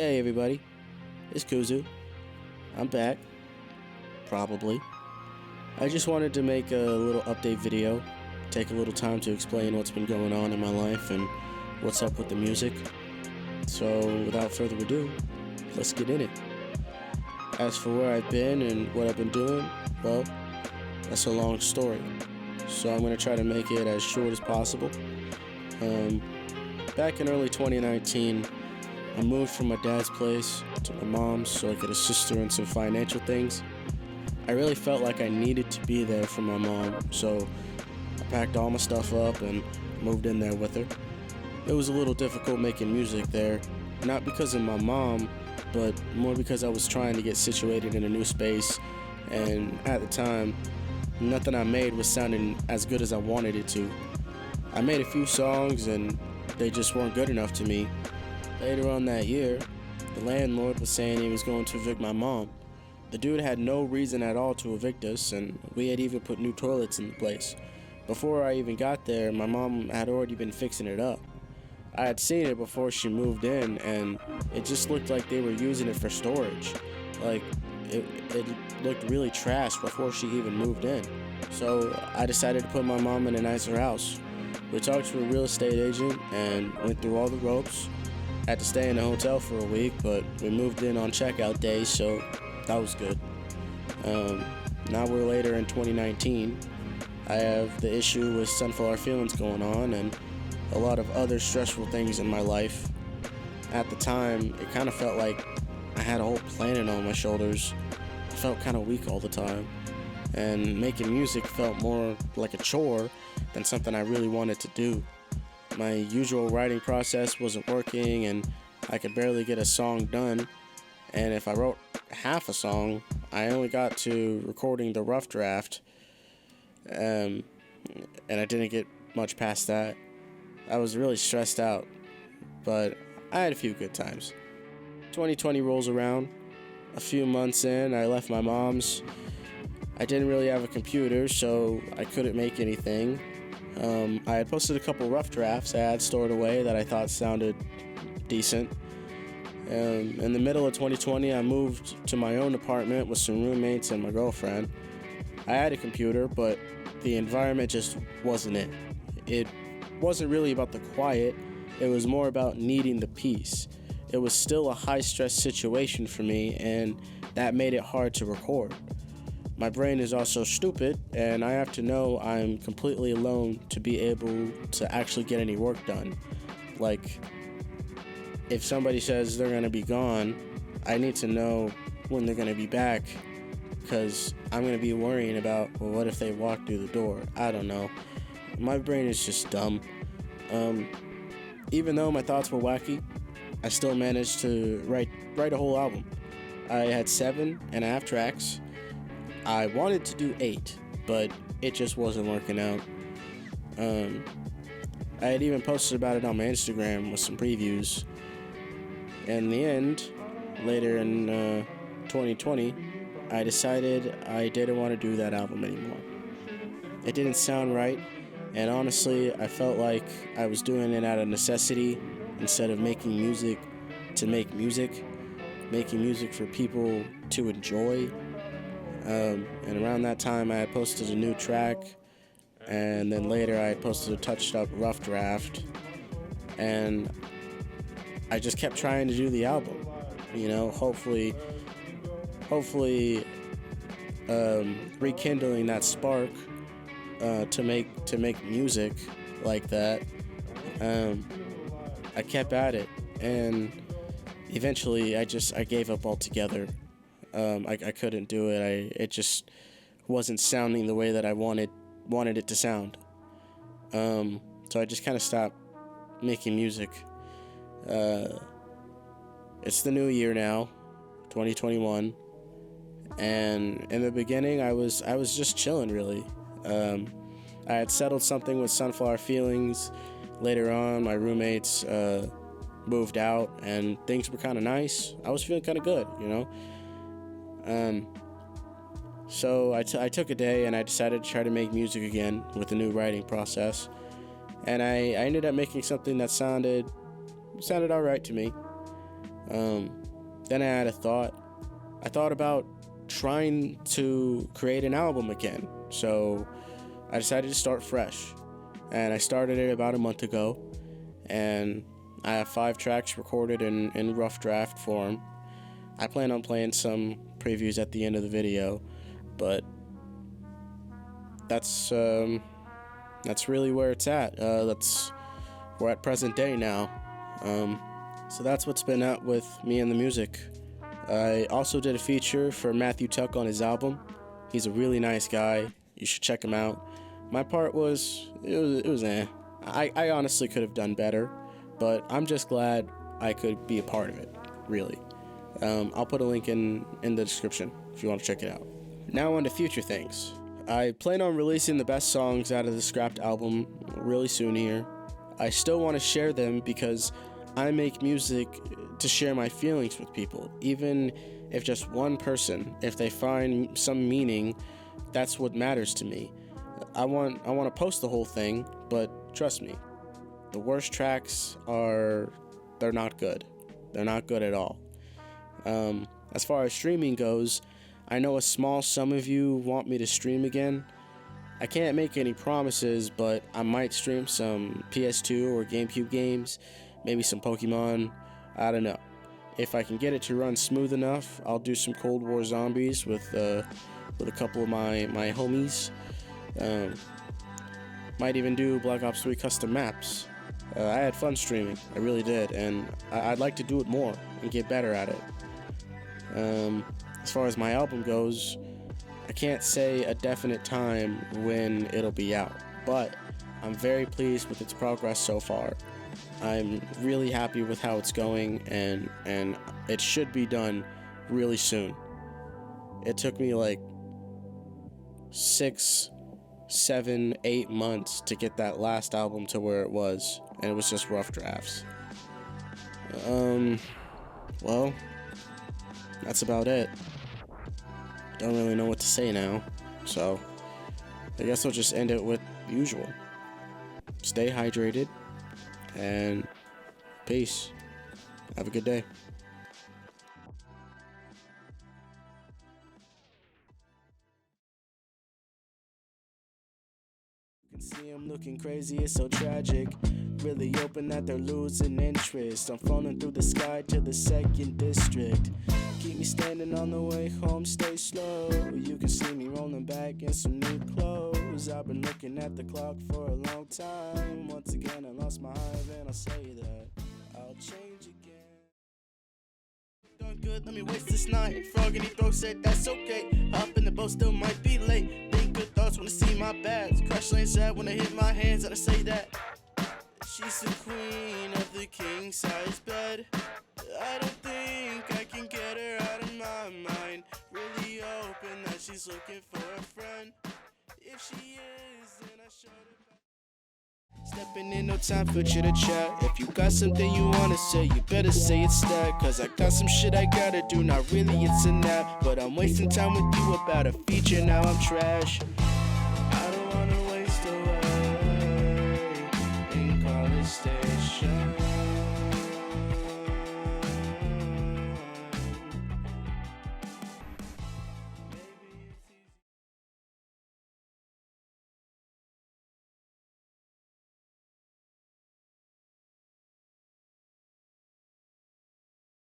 Hey everybody, it's Kuzu. I'm back. Probably. I just wanted to make a little update video, take a little time to explain what's been going on in my life and what's up with the music. So without further ado, let's get in it. As for where I've been and what I've been doing, well, that's a long story. So I'm going to try to make it as short as possible. Back in early 2019, I moved from my dad's place to my mom's so I could assist her in some financial things. I really felt like I needed to be there for my mom, so I packed all my stuff up and moved in there with her. It was a little difficult making music there, not because of my mom, but more because I was trying to get situated in a new space, and at the time, nothing I made was sounding as good as I wanted it to. I made a few songs and they just weren't good enough to me. Later on that year, the landlord was saying he was going to evict my mom. The dude had no reason at all to evict us, and we had even put new toilets in the place. Before I even got there, my mom had already been fixing it up. I had seen it before she moved in, and it just looked like they were using it for storage. Like, it looked really trash before she even moved in. So I decided to put my mom in a nicer house. We talked to a real estate agent and went through all the ropes. Had to stay in a hotel for a week, but we moved in on checkout day, so that was good. Now we're later in 2019. I have the issue with sunflower feelings going on and a lot of other stressful things in my life. At the time, it kind of felt like I had a whole planet on my shoulders. I felt kind of weak all the time, and making music felt more like a chore than something I really wanted to do. My usual writing process wasn't working, and I could barely get a song done. And if I wrote half a song, I only got to recording the rough draft, and I didn't get much past that. I was really stressed out, but I had a few good times. 2020 rolls around. A few months in, I left my mom's. I didn't really have a computer, so I couldn't make anything. I had posted a couple rough drafts I had stored away that I thought sounded decent. In the middle of 2020, I moved to my own apartment with some roommates and my girlfriend. I had a computer, but the environment just wasn't it. It wasn't really about the quiet, it was more about needing the peace. It was still a high-stress situation for me, and that made it hard to record. My brain is also stupid, and I have to know I'm completely alone to be able to actually get any work done. Like, if somebody says they're going to be gone, I need to know when they're going to be back, because I'm going to be worrying about, well, what if they walk through the door? I don't know. My brain is just dumb. Even though my thoughts were wacky, I still managed to write a whole album. I had 7.5 tracks. I wanted to do 8, but it just wasn't working out. I had even posted about it on my Instagram with some previews. In the end, later in 2020, I decided I didn't want to do that album anymore. It didn't sound right, and honestly, I felt like I was doing it out of necessity instead of making music to make music, making music for people to enjoy. And around that time I had posted a new track, and then later I had posted a touched up rough draft, and I just kept trying to do the album, hopefully rekindling that spark to make music like that. I kept at it, and eventually I gave up altogether. I couldn't do it. It just wasn't sounding the way that I wanted it to sound. So I just kind of stopped making music. It's the new year now, 2021, and in the beginning I was just chilling, really. I had settled something with Sunflower Feelings. Later on, my roommates moved out, and things were kind of nice. I was feeling kind of good, So I took a day and I decided to try to make music again with the new writing process. And I ended up making something that sounded alright to me. Then I had a thought. I thought about trying to create an album again. So I decided to start fresh. And I started it about a month ago. And I have 5 tracks recorded in rough draft form. I plan on playing some previews at the end of the video. But that's really where it's at. We're at present day now. So that's what's been up with me and the music. I also did a feature for Matthew Tuck on his album. He's a really nice guy. You should check him out. My part was eh. I honestly could have done better, but I'm just glad I could be a part of it, really. I'll put a link in the description if you want to check it out. Now on to future things. I plan on releasing the best songs out of the scrapped album really soon here. I still want to share them because I make music to share my feelings with people. Even if just one person, if they find some meaning, that's what matters to me. I want to post the whole thing, but trust me, the worst tracks they're not good. They're not good at all. As far as streaming goes, I know a small sum of you want me to stream again. I can't make any promises, but I might stream some PS2 or GameCube games, maybe some Pokemon, I don't know. If I can get it to run smooth enough, I'll do some Cold War Zombies with a couple of my homies. Might even do Black Ops 3 custom maps. I had fun streaming, I really did, and I'd like to do it more and get better at it. As far as my album goes, I can't say a definite time when it'll be out, but I'm very pleased with its progress so far. I'm really happy with how it's going, and it should be done really soon. It took me like 6, 7, 8 months to get that last album to where it was, and it was just rough drafts. Well, that's about it. Don't really know what to say now, so I guess I'll just end it with the usual. Stay hydrated, and peace. Have a good day. You can see them looking crazy, it's so tragic. Really hoping that they're losing interest. I'm falling through the sky to the 2nd district. Keep me standing on the way home, stay slow. You can see me rolling back in some new clothes. I've been looking at the clock for a long time. Once again I lost my hive and I'll say that I'll change again. Done good, let me waste this night. Frog in the throat said that's okay. Hop in the boat, still might be late. Think good thoughts when I see my bads. Crash lane sad when I hit my hands and I say that she's the queen of the king-size bed. I don't think I can get her out of my mind. Really hoping that she's looking for a friend. If she is, then I should have. Stepping in, no time for chitter chat. If you got something you wanna say, you better say it stat. Cause I got some shit I gotta do, not really it's a nap. But I'm wasting time with you about a feature, now I'm trash.